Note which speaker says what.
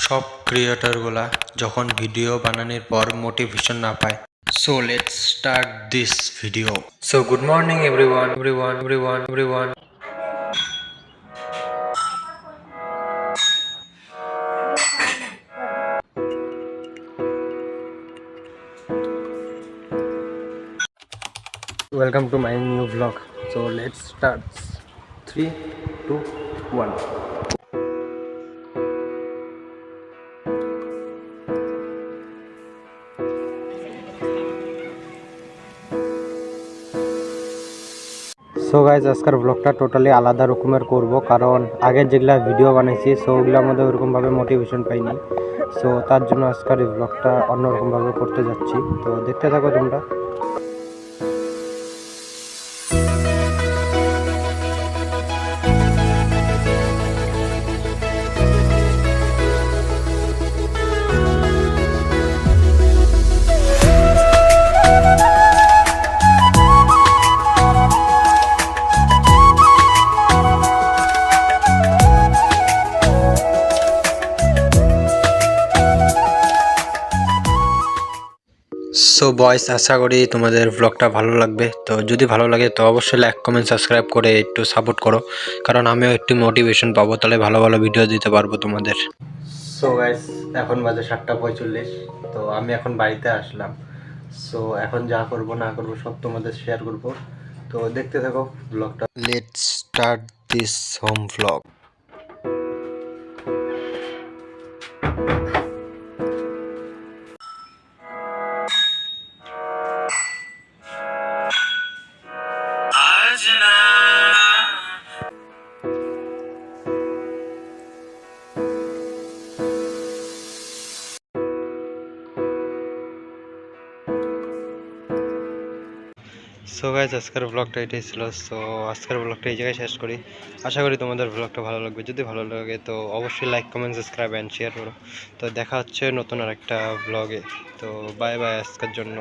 Speaker 1: সব ক্রিয়েটরগুলা যখন ভিডিও বানানোর পর মোটিভেশন না পায়। So let's start this video. So good morning everyone. Welcome to my new vlog. So let's start. 3, 2, 1. So guys আজকের ব্লগটা টোটালি আলাদা রকমের করব, কারণ আগের যেগুলা ভিডিও বানাইছি সো ওগুলোর মধ্যে ওরকমভাবে মোটিভেশন পাইনি। সো তার জন্য আজকের এই ব্লগটা অন্যরকমভাবে করতে যাচ্ছি, তো দেখতে থাকো তোমরা। সো বয়েস, আশা করি তোমাদের ব্লগটা ভালো লাগবে। তো যদি ভালো লাগে তো অবশ্যই লাইক কমেন্ট সাবস্ক্রাইব করে একটু সাপোর্ট করো, কারণ আমিও একটু মোটিভেশন পাবো, তাহলে ভালো ভালো ভিডিও দিতে পারবো তোমাদের। সো গাইস, এখন বাজে 7:45। তো আমি এখন বাড়িতে আসলাম। সো এখন যা করব না করব সব তোমাদের শেয়ার করব, তো দেখতে থাকো ব্লগটা। Let's start this home blog. So guys, আজকের ব্লগটা এটাই ছিল। সো আজকের ব্লগটা এই জায়গায় শেষ করি। আশা করি তোমাদের ব্লগটা ভালো লাগবে। যদি ভালো লাগে তো অবশ্যই like comment subscribe and share করো। তো দেখা হচ্ছে নতুন আর একটা ব্লগে। তো বাই বাই আজকের জন্য।